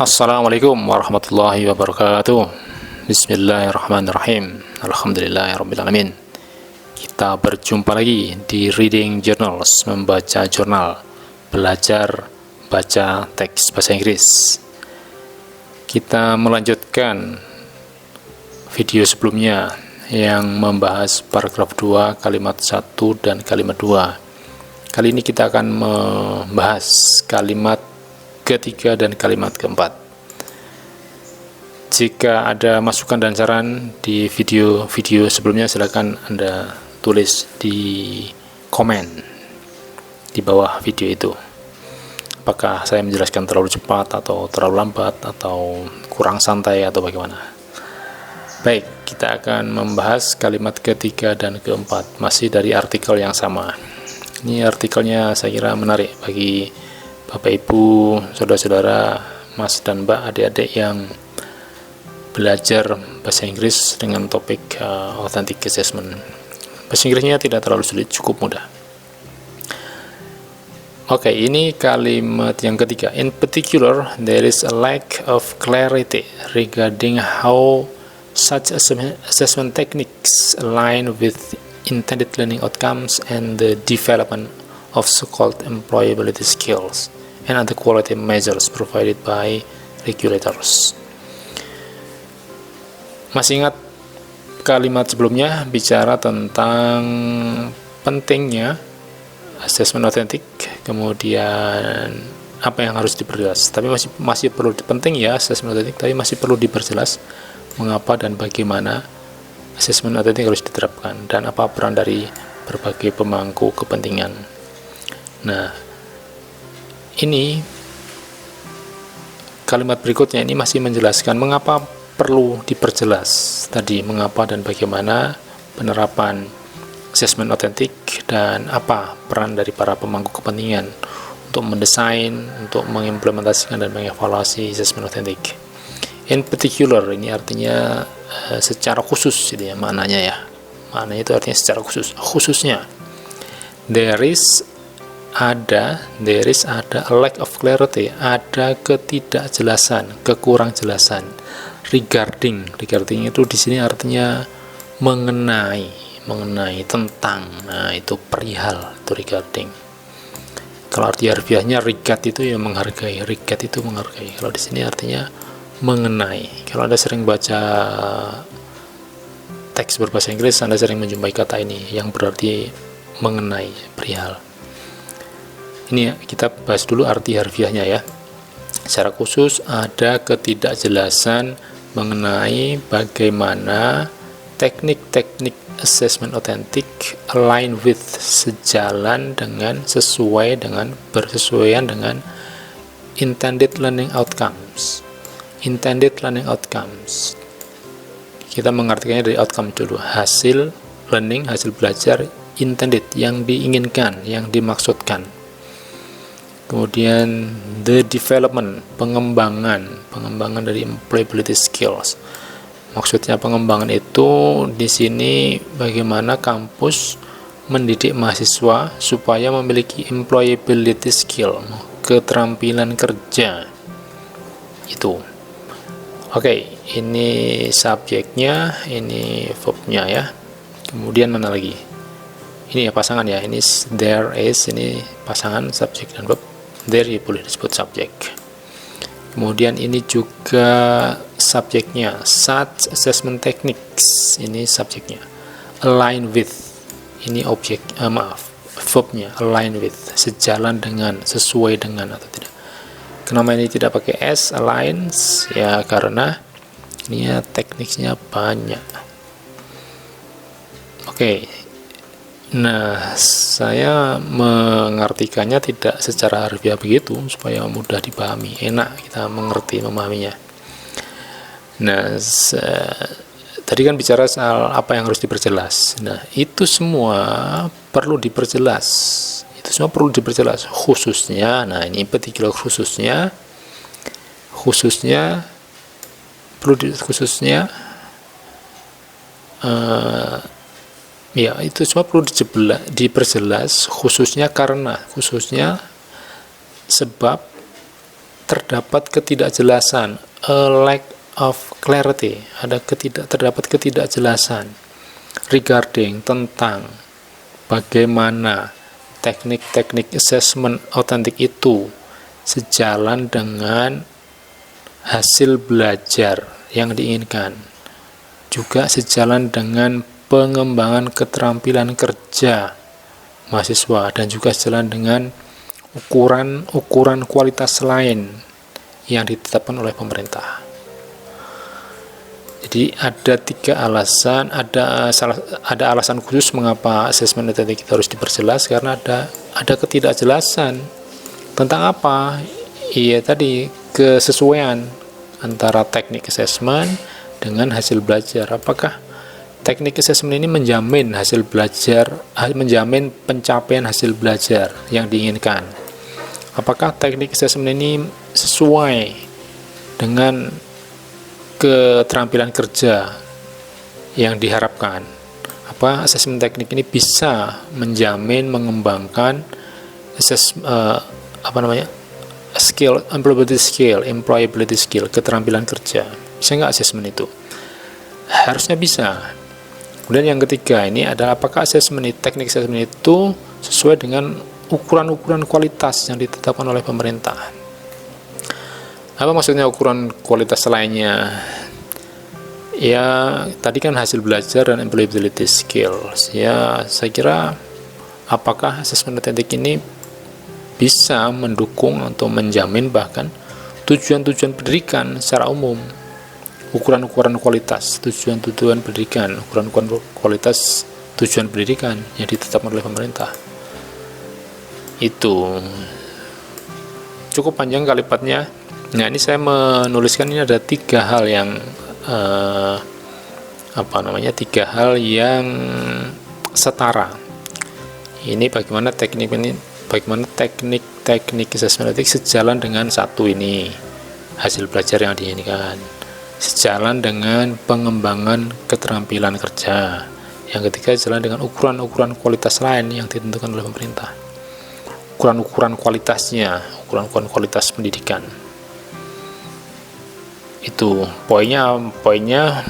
Assalamualaikum warahmatullahi wabarakatuh. Bismillahirrahmanirrahim. Alhamdulillahirrabbilalamin. Kita berjumpa lagi di Reading Journals, membaca jurnal, belajar baca teks bahasa Inggris. Kita melanjutkan video sebelumnya yang membahas paragraf 2, kalimat 1 dan kalimat 2. Kali ini kita akan membahas kalimat ketiga dan kalimat keempat. Jika ada masukan dan saran di video sebelumnya, silakan Anda tulis di komen di bawah video itu. Apakah saya menjelaskan terlalu cepat atau terlalu lambat atau kurang santai atau bagaimana? Baik, kita akan membahas kalimat ketiga dan keempat, masih dari artikel yang sama. Ini artikelnya saya kira menarik bagi Bapak Ibu, saudara-saudara, Mas dan Mbak, adik-adik yang belajar bahasa Inggris dengan topik authentic assessment. Bahasa Inggrisnya tidak terlalu sulit, cukup mudah. Oke, ini kalimat yang ketiga. In particular, there is a lack of clarity regarding how such assessment techniques align with intended learning outcomes and the development of so-called employability skills and other quality measures provided by regulators. Masih ingat kalimat sebelumnya bicara tentang pentingnya assessment authentic, kemudian apa yang harus diperjelas. Tapi masih perlu penting ya assessment authentic, tapi masih perlu diperjelas mengapa dan bagaimana assessment authentic harus diterapkan dan apa peran dari berbagai pemangku kepentingan. Nah, ini kalimat berikutnya ini masih menjelaskan mengapa perlu diperjelas tadi, mengapa dan bagaimana penerapan assessment authentic dan apa peran dari para pemangku kepentingan untuk mendesain, untuk mengimplementasikan dan mengevaluasi assessment authentic. In particular, ini artinya secara khusus gitu ya, maknanya ya. Maknanya itu artinya secara khusus. Khususnya there is ada a lack of clarity, ada ketidakjelasan, kekurang jelasan regarding itu di sini artinya mengenai tentang. Nah, itu perihal, itu regarding. Kalau arti harfiahnya regard itu ya menghargai, regard itu menghargai. Kalau di sini artinya mengenai. Kalau Anda sering baca teks berbahasa Inggris, Anda sering menjumpai kata ini yang berarti mengenai, perihal. Ini ya, kita bahas dulu arti harfiahnya ya. Secara khusus ada ketidakjelasan mengenai bagaimana teknik-teknik assessment authentic align with, sejalan dengan, bersesuaian dengan intended learning outcomes. Intended learning outcomes. Kita mengartikannya dari outcome dulu. Hasil learning, hasil belajar, intended, yang diinginkan, yang dimaksudkan. Kemudian the development, pengembangan dari employability skills. Maksudnya pengembangan itu di sini bagaimana kampus mendidik mahasiswa supaya memiliki employability skill, keterampilan kerja. Itu. Oke, ini subjeknya, ini verbnya ya. Kemudian mana lagi? Ini ya pasangan ya. Ini there is, ini pasangan subjek dan verb. There ya boleh disebut subjek. Kemudian ini juga subjeknya, such assessment techniques, ini subjeknya. Align with, ini objek, verbnya, align with, sejalan dengan, sesuai dengan atau tidak. Kenapa ini tidak pakai s, aligns? Ya karena ini ya tekniknya banyak. Oke. Nah, saya mengartikannya tidak secara harfiah begitu supaya mudah dipahami, enak kita mengerti, memahaminya. Nah, tadi kan bicara soal apa yang harus diperjelas. Nah, itu semua perlu diperjelas. Khususnya, nah ini particular khususnya ya itu semua perlu diperjelas, khususnya sebab terdapat ketidakjelasan, a lack of clarity, terdapat ketidakjelasan regarding, tentang bagaimana teknik-teknik assessment autentik itu sejalan dengan hasil belajar yang diinginkan, juga sejalan dengan pengembangan keterampilan kerja mahasiswa, dan juga sejalan dengan ukuran kualitas lain yang ditetapkan oleh pemerintah. Jadi ada 3 alasan, ada alasan khusus mengapa asesmen autentik itu harus diperjelas, karena ada ketidakjelasan tentang apa? Iya tadi, kesesuaian antara teknik asesmen dengan hasil belajar. Apakah teknik asesmen ini menjamin hasil belajar, menjamin pencapaian hasil belajar yang diinginkan? Apakah teknik asesmen ini sesuai dengan keterampilan kerja yang diharapkan? Apa asesmen teknik ini bisa menjamin, mengembangkan employability skill, keterampilan kerja? Bisa nggak asesmen itu? Harusnya bisa. Kemudian yang ketiga ini adalah apakah teknik asesmen itu sesuai dengan ukuran-ukuran kualitas yang ditetapkan oleh pemerintah. Apa maksudnya ukuran kualitas lainnya? Ya, tadi kan hasil belajar dan employability skills. Ya, saya kira apakah asesmen autentik ini bisa mendukung atau menjamin bahkan tujuan-tujuan pendidikan secara umum. Ukuran-ukuran kualitas, tujuan-tujuan pendidikan, ukuran-ukuran kualitas tujuan pendidikan yang ditetapkan oleh pemerintah. Itu cukup panjang kalimatnya. Nah, ini saya menuliskan ini ada 3 hal yang 3 hal yang setara. Ini bagaimana teknik asesmen autentik sejalan dengan satu ini, hasil belajar yang diinginkan, sejalan dengan pengembangan keterampilan kerja. Yang ketiga, sejalan dengan ukuran-ukuran kualitas lain yang ditentukan oleh pemerintah. Ukuran-ukuran kualitasnya, ukuran-ukuran kualitas pendidikan. Itu poinnya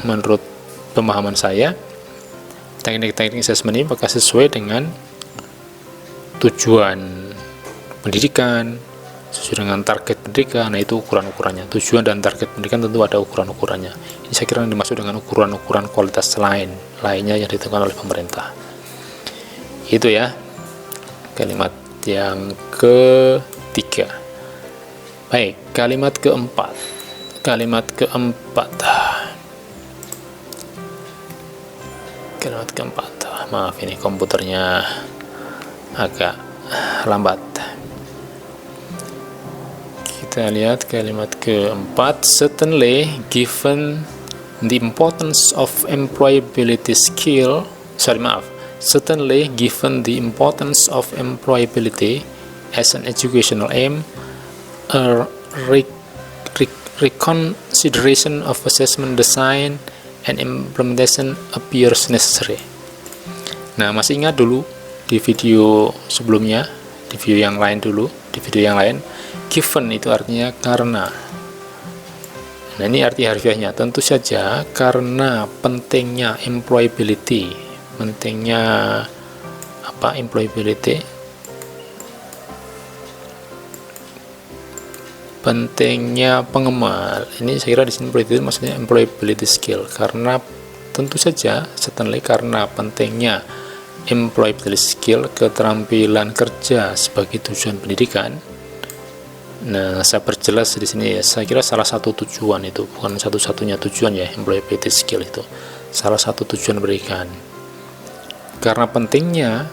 menurut pemahaman saya, teknik-teknik asesmen ini apakah sesuai dengan tujuan pendidikan, sesuai dengan target pendidikan. Nah, itu ukuran-ukurannya. Tujuan dan target pendidikan tentu ada ukuran-ukurannya. Ini saya kira yang dimaksud dengan ukuran-ukuran kualitas lainnya yang ditentukan oleh pemerintah. Itu ya, kalimat yang ketiga. Baik, kalimat keempat. Maaf, ini komputernya agak lambat. Kita lihat kalimat keempat. Certainly, given the importance of employability as an educational aim, a reconsideration of assessment design and implementation appears necessary. Nah, masih ingat dulu di video sebelumnya, di video yang lain, given itu artinya karena. Nah, ini arti harfiahnya. Tentu saja karena pentingnya employability, pentingnya pengemal. Ini saya kira di sini employability maksudnya employability skill. Karena tentu saja karena pentingnya employability skill, keterampilan kerja sebagai tujuan pendidikan. Nah, saya perjelas di sini ya. Saya kira salah satu tujuan itu, bukan satu-satunya tujuan ya, employability skill itu. Salah satu tujuan pendidikan. Karena pentingnya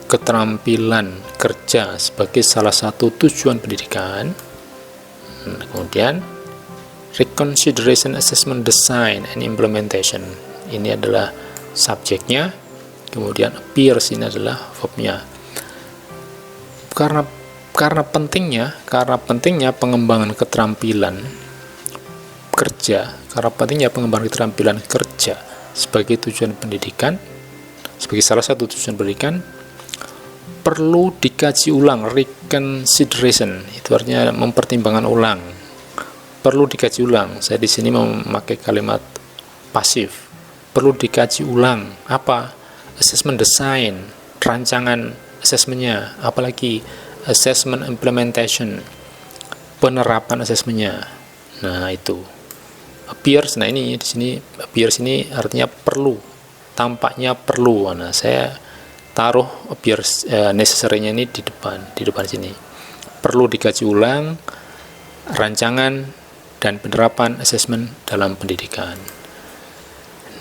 keterampilan kerja sebagai salah satu tujuan pendidikan. Kemudian reconsideration assessment design and implementation. Ini adalah subjeknya. Kemudian appears ini adalah verbnya. Karena pentingnya pengembangan keterampilan kerja, sebagai tujuan pendidikan, sebagai salah satu tujuan pendidikan, perlu dikaji ulang, reconsideration, itu artinya mempertimbangkan ulang. Perlu dikaji ulang. Saya di sini memakai kalimat pasif. Perlu dikaji ulang. Apa? Assessment design, rancangan assessmentnya, apalagi assessment implementation, penerapan assessmentnya. Nah itu appears. Nah ini di sini appears ini artinya perlu, tampaknya perlu. Nah saya taruh appears necessary-nya ini di depan sini. Perlu dikaji ulang rancangan dan penerapan assessment dalam pendidikan.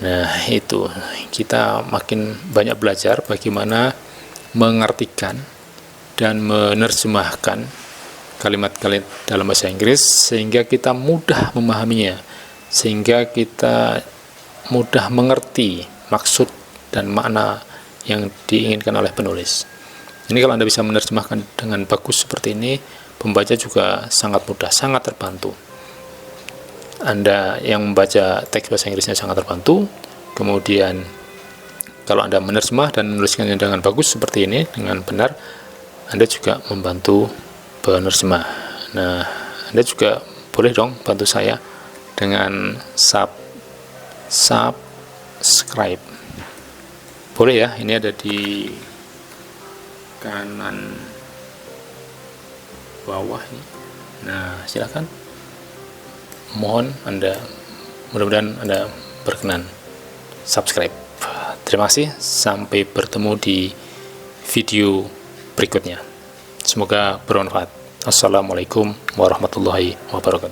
Nah itu kita makin banyak belajar bagaimana mengartikan dan menerjemahkan kalimat-kalimat dalam bahasa Inggris sehingga kita mudah memahaminya, sehingga kita mudah mengerti maksud dan makna yang diinginkan oleh penulis. Ini kalau Anda bisa menerjemahkan dengan bagus seperti ini, pembaca juga sangat mudah, sangat terbantu. Anda yang membaca teks bahasa Inggrisnya sangat terbantu. Kemudian kalau Anda menerjemah dan menuliskannya dengan bagus seperti ini, dengan benar, Anda juga membantu penerjemah. Nah, Anda juga boleh dong bantu saya dengan subscribe. Boleh ya, ini ada di kanan bawah ini. Nah, silakan. Mohon Anda, mudah-mudahan Anda berkenan subscribe. Terima kasih, sampai bertemu di video berikutnya. Semoga bermanfaat. Assalamualaikum warahmatullahi wabarakatuh.